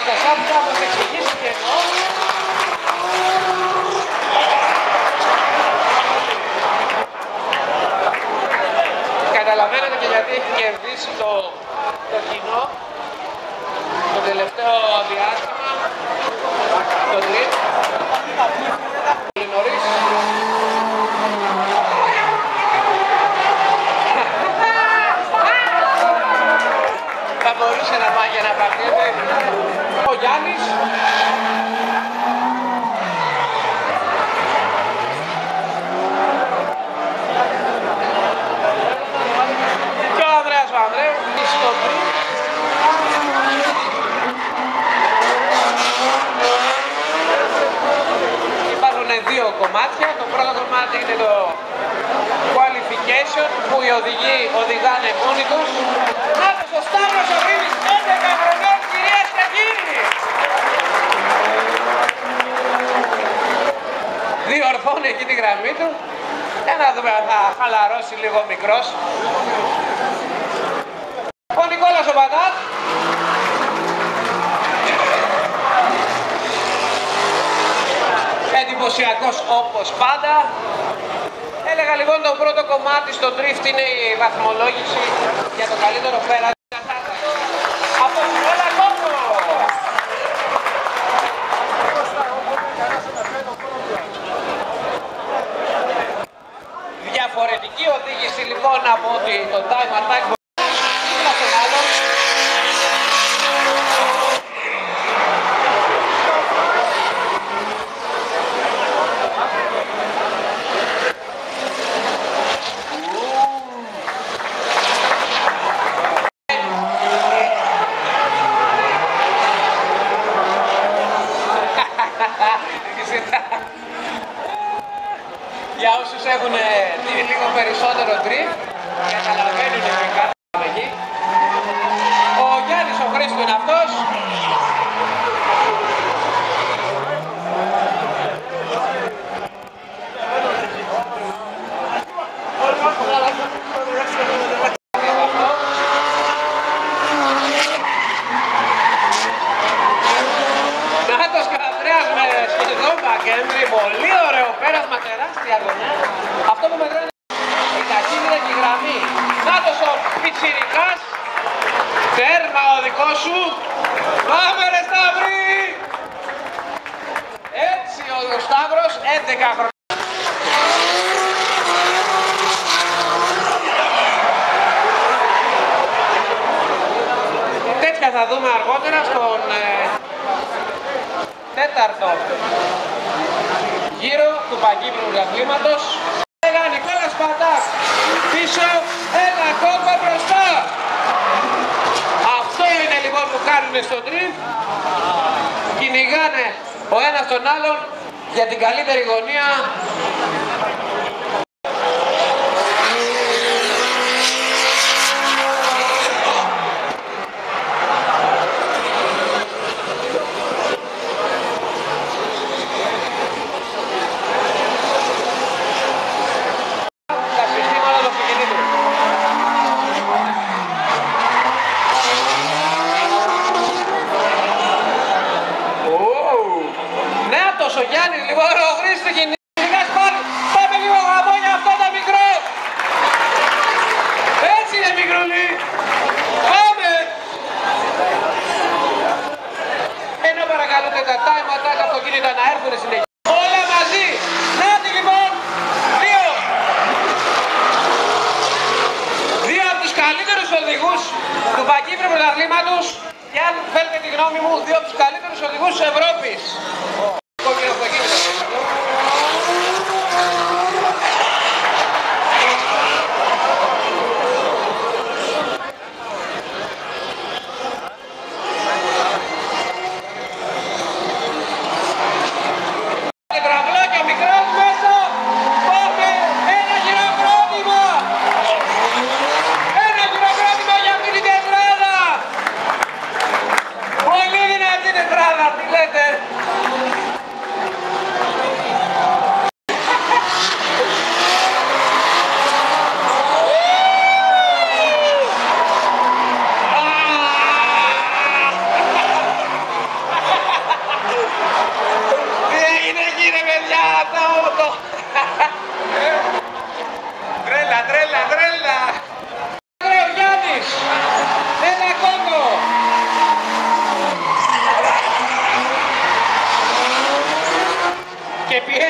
Κωστασάπης θα μας εξηγήσει τι εννοώ. Καταλαβαίνετε και γιατί έχει κερδίσει το κοινό το τελευταίο διάστημα, το τρίτο, πολύ νωρίς. Θα μπορούσε να πάει για να παρτίδι ο Γιάννης. Και ο Ανδρέας Ανδρέου στο τρίτο. Υπάρχουν δύο κομμάτια. Το πρώτο κομμάτι είναι το qualification που οι οδηγοί οδηγάνε μόνοι τους. Νάτος ο Σταύρος ο Ρήμης, 11 χρονών, κυρίες και κύριοι. Διορθώνει εκεί τη γραμμή του. Για να δούμε αν θα χαλαρώσει λίγο μικρός. Ο Νικόλας ο Πατάς. Εντυπωσιακός όπως πάντα. Έλεγα λοιπόν το πρώτο κομμάτι στο drift είναι η βαθμολόγηση για το καλύτερο πέρασμα. Από την Όλα Κόκο! Διαφορετική οδήγηση λοιπόν από ότι το time attack είναι στον άλλον. Για όσους έχουν δει λίγο περισσότερο drift, καταλαβαίνουν και κάτω εκεί. Ο Γιάννης ο Χρήστος είναι αυτός. Νάτος και ο Ανδρέας με σχετικό μπακέντρι, πολύ ωραίο πέρασμα, τεράστια γωνιά. Αυτό που μετράει η ταχύτητα γραμμή. Νάτος ο πιτσιρικάς, τέρμα ο δικός σου. Πάμε ρε Σταύρη! Έτσι ο Σταύρος, 11 χρόνια. Τέτοια θα δούμε αργότερα στον τέταρτο γύρο του Παγκύπριου Πρωταθλήματος. Έλεγα Νικόλας Πατάς πίσω, ένα κόμμα μπροστά. Αυτό είναι λοιπόν που κάνουν στο drift. Κυνηγάνε ο ένας τον άλλον για την καλύτερη γωνία. Ο Γιάννης λοιπόν, ο Χρήστος κυνηγάς πάλι. Πάμε λίγο γαμό για αυτό το μικρό. Έτσι είναι μικρούλι. Πάμε. Ενώ παρακαλούνται τα time attack αυτοκίνητα να έρθουν συνέχεια. Όλα μαζί. Νάτι λοιπόν. Δύο από τους καλύτερους οδηγούς του Παγκύπριου Πρωταθλήματος. Και αν θέλετε τη γνώμη μου, δύο από τους καλύτερους οδηγούς της Ευρώπης. Τι λέτε? παιδιά, το... Τρέλα, τρέλα, τρέλα. Ο Γιάννης, ένα κόκο. Και πιέζει.